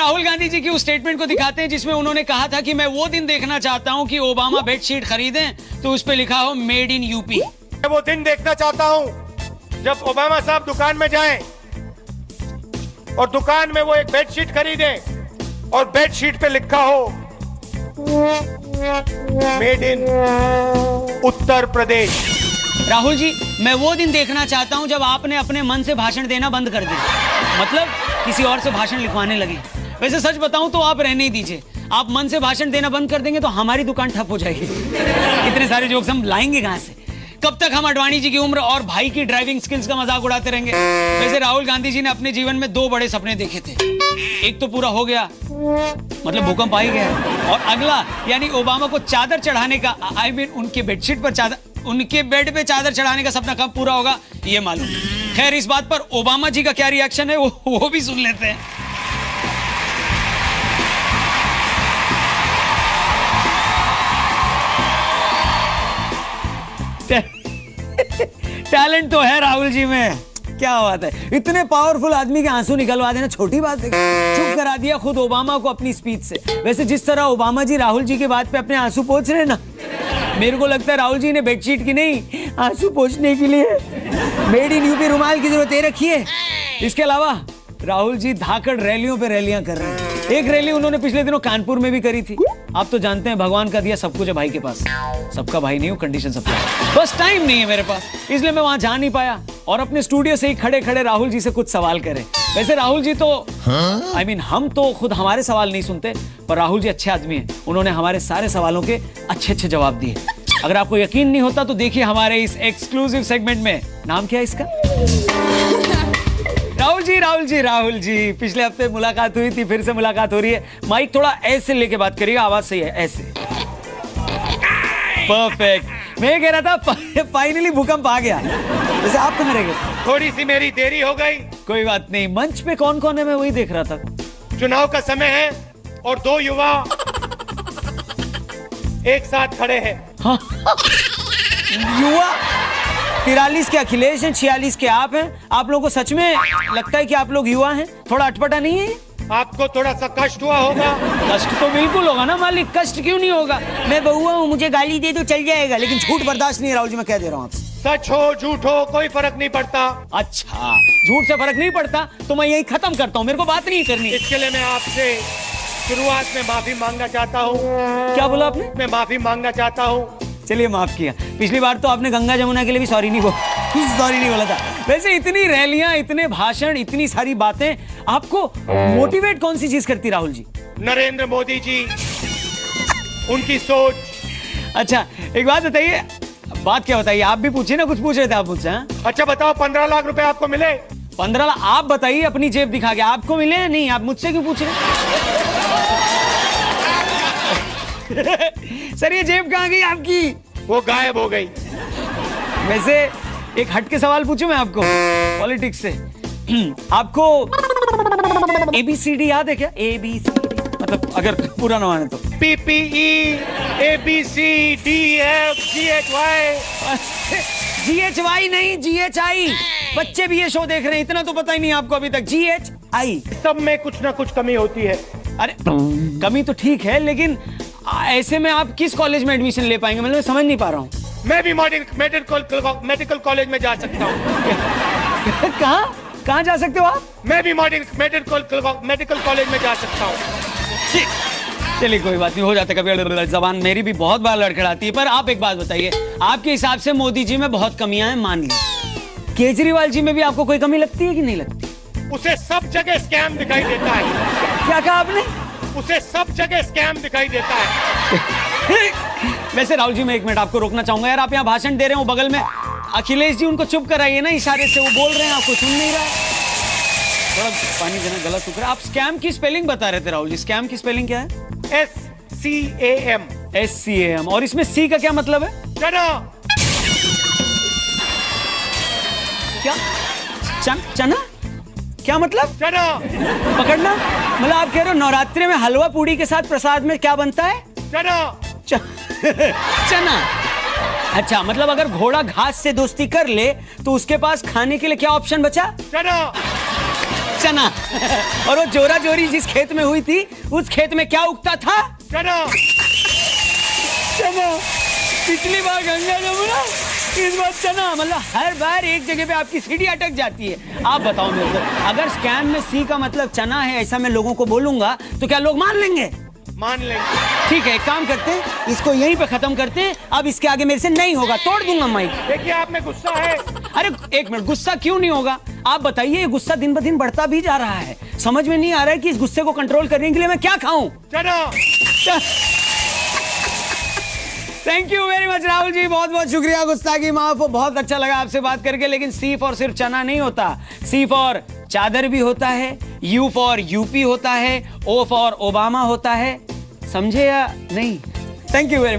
राहुल गांधी जी की उस स्टेटमेंट को दिखाते हैं जिसमें उन्होंने कहा था कि मैं वो दिन देखना चाहता हूं कि ओबामा बेडशीट खरीदें तो उस पे लिखा हो मेड इन यूपी। मैं वो दिन देखना चाहता हूं जब ओबामा साहब दुकान में जाएं और दुकान में वो एक बेडशीट खरीदें और बेडशीट पे लिखा हो मेड इन उत्तर प्रदेश। राहुल जी, मैं वो दिन देखना चाहता हूं जब आपने अपने मन से भाषण देना बंद कर दिया, मतलब किसी और से भाषण लिखवाने लगे। वैसे सच बताऊं तो आप रहने ही दीजिए, आप मन से भाषण देना बंद कर देंगे तो हमारी दुकान ठप हो जाएगी। इतने सारे जोक्स हम लाएंगे कहां से? कब तक हम अडवाणी जी की उम्र और भाई की ड्राइविंग स्किल्स का मजाक उड़ाते रहेंगे? वैसे राहुल गांधी जी ने अपने जीवन में 2 बड़े सपने देखे थे, एक तो पूरा हो गया, मतलब भूकंप आ ही गया, और अगला यानी ओबामा को चादर चढ़ाने का, उनके बेडशीट पर चादर, उनके बेड पे चादर चढ़ाने का सपना कब पूरा होगा ये मालूम। खैर, इस बात पर ओबामा जी का क्या रिएक्शन है वो भी सुन लेते हैं। टैलेंट तो है राहुल जी में, क्या बात है। इतने पावरफुल आदमी के आंसू निकलवा देना छोटी बात है? चुप करा दिया खुद ओबामा को अपनी स्पीच से। वैसे जिस तरह ओबामा जी राहुल जी के बात पे अपने आंसू पोंछ रहे हैं ना, मेरे को लगता है राहुल जी ने बेडशीट की नहीं, आंसू पोंछने के लिए मेड इन यूपी रुमाल की जरूरत रखी है। इसके अलावा राहुल जी धाकड़ रैलियों पे रैलियां कर रहे हैं। एक रैली उन्होंने पिछले दिनों कानपुर में भी करी थी। आप तो जानते हैं भगवान का दिया सब कुछ है भाई के पास, सबका भाई नहीं हूँ, कंडीशन सबका है, बस टाइम नहीं है मेरे पास, इसलिए मैं वहां जा नहीं पाया और अपने स्टूडियो से ही खड़े खड़े राहुल जी से कुछ सवाल करें। वैसे राहुल जी तो हम तो खुद हमारे सवाल नहीं सुनते, पर राहुल जी अच्छे आदमी हैं, उन्होंने हमारे सारे सवालों के अच्छे जवाब दिए। अगर आपको यकीन नहीं होता तो देखिए हमारे इस एक्सक्लूसिव सेगमेंट में। नाम क्या है इसका? राहुल जी पिछले हफ्ते मुलाकात हुई थी, फिर से मुलाकात हो रही है। माइक थोड़ा ऐसे लेके बात करिए, आवाज सही है, ऐसे। परफेक्ट। मैं कह रहा था फाइनली भूकंप आ गया। वैसे आप कहाँ रह गए? थोड़ी सी मेरी देरी हो गई। कोई बात नहीं। मंच पे कौन कौन है मैं वही देख रहा था। चुनाव का समय है और 2 युवा एक साथ खड़े हैं। हाँ। युवा 43 के अखिलेश हैं, 46 के आप हैं। आप लोगों को सच में लगता है कि आप लोग युवा हैं? थोड़ा अटपटा नहीं है? आपको थोड़ा सा कष्ट हुआ होगा। कष्ट तो बिल्कुल होगा ना मालिक, कष्ट क्यों नहीं होगा? मैं बहुआ हूँ, मुझे गाली दे तो चल जाएगा, लेकिन झूठ बर्दाश्त नहीं है राहुल जी, मैं कह दे रहा हूँ आपसे। सच हो झूठ हो कोई फर्क नहीं पड़ता। अच्छा, झूठ से फर्क नहीं पड़ता तो मैं यही खत्म करता हूँ, मेरे को बात नहीं करनी। इसके लिए मैं आपसे शुरुआत में माफी मांगना चाहता हूँ। क्या बोला आपने? मैं माफी मांगना चाहता हूँ। चलिए माफ किया। पिछली बार तो आपने गंगा जमुना के लिए भी सॉरी नहीं बोला था। वैसे इतनी रैलियां, इतने भाषण, इतनी सारी बातें, आपको मोटिवेट कौन सी चीज करती राहुल जी? नरेंद्र मोदी जी, उनकी सोच। अच्छा एक बात बताइए, बात क्या बताइए? आप भी पूछिए ना, कुछ पूछ रहे थे आप मुझसे। अच्छा बताओ, 15 लाख रुपए आपको मिले? 15 लाख? आप बताइए अपनी जेब दिखा के, आपको मिले या नहीं? आप मुझसे क्यों पूछ रहे? सर ये जेब कहाँ गई आपकी? वो गायब हो गई। वैसे एक हट के सवाल पूछूं मैं आपको पॉलिटिक्स से। आपको ABCD याद है क्या? ABCD मतलब अगर पूरा ना माने तो PPE ABCD GHY नहीं, GHI। बच्चे भी ये शो देख रहे हैं, इतना तो पता ही नहीं आपको अभी तक। GHI सब में कुछ ना कुछ कमी होती है। अरे कमी तो ठीक है, लेकिन ऐसे में आप किस कॉलेज में एडमिशन ले पाएंगे? मतलब समझ नहीं पा रहा हूँ। मैं भी मेडिकल कॉलेज में जा सकता हूँ। कहाँ जा सकते हो आप? मैं भी मेडिकल कॉलेज में जा सकता हूँ। चलिए कोई बात नहीं, हो जाता है कभी, जबान मेरी भी बहुत बार लड़खड़ाती है। पर आप एक बात बताइए, आपके हिसाब से मोदी जी में बहुत कमियां हैं, मान ली, केजरीवाल जी में भी आपको कोई कमी लगती है कि नहीं लगती? उसे सब जगह स्कैम दिखाई देता है। क्या कहा आपने? उसे सब जगह स्कैम दिखाई देता है। वैसे राहुल जी मैं 1 मिनट आपको रोकना चाहूंगा यार, आप यहाँ भाषण दे रहे हो, बगल में अखिलेश जी, उनको चुप कराइए ना इशारे से, वो बोल रहे हैं, आपको सुन नहीं रहा है। थोड़ा पानी देना, गला सूख रहा है। आप स्कैम की स्पेलिंग बता रहे थे राहुल जी, स्कैम की स्पेलिंग क्या है? SCAM। और इसमें C का क्या मतलब है? चना। क्या? चना? क्या मतलब? चना। पकड़ना? मतलब आप कह रहे हो नवरात्रि में हलवा पूड़ी के साथ प्रसाद में क्या बनता है? चना। चना। अच्छा, मतलब अगर घोड़ा घास से दोस्ती कर ले तो उसके पास खाने के लिए क्या ऑप्शन बचा? चना। चना। और वो जोरा जोरी जिस खेत में हुई थी, उस खेत में क्या उगता था? चना। चना। पिछली बार गंगा जमुना, इस बार चना। मतलब हर बार एक जगह पे आपकी सीढ़ी अटक जाती है। आप बताओ मेरे को, अगर स्कैम में सी का मतलब चना है ऐसा मैं लोगों को बोलूंगा तो क्या लोग मान लेंगे? मान लेंगे। ठीक है, एक काम करते हैं, इसको यहीं पे खत्म करते हैं। अब इसके आगे मेरे से नहीं होगा, तोड़ दूंगा माइक। देखिए आप में गुस्सा है। अरे एक मिनट, गुस्सा क्यों नहीं होगा? आप बताइए, ये गुस्सा दिन ब दिन बढ़ता भी जा रहा है। समझ में नहीं आ रहा है कि इस गुस्से को कंट्रोल करने के लिए मैं क्या खाऊं? चना। Thank you very much Rahul ji, बहुत बहुत शुक्रिया। गुस्ताखी माफ हो, बहुत अच्छा लगा आपसे बात करके। लेकिन सी फॉर सिर्फ चना नहीं होता, सी फॉर चादर भी होता है, यू फॉर यूपी होता है, ओ फॉर ओबामा होता है। समझे या नहीं? Thank you very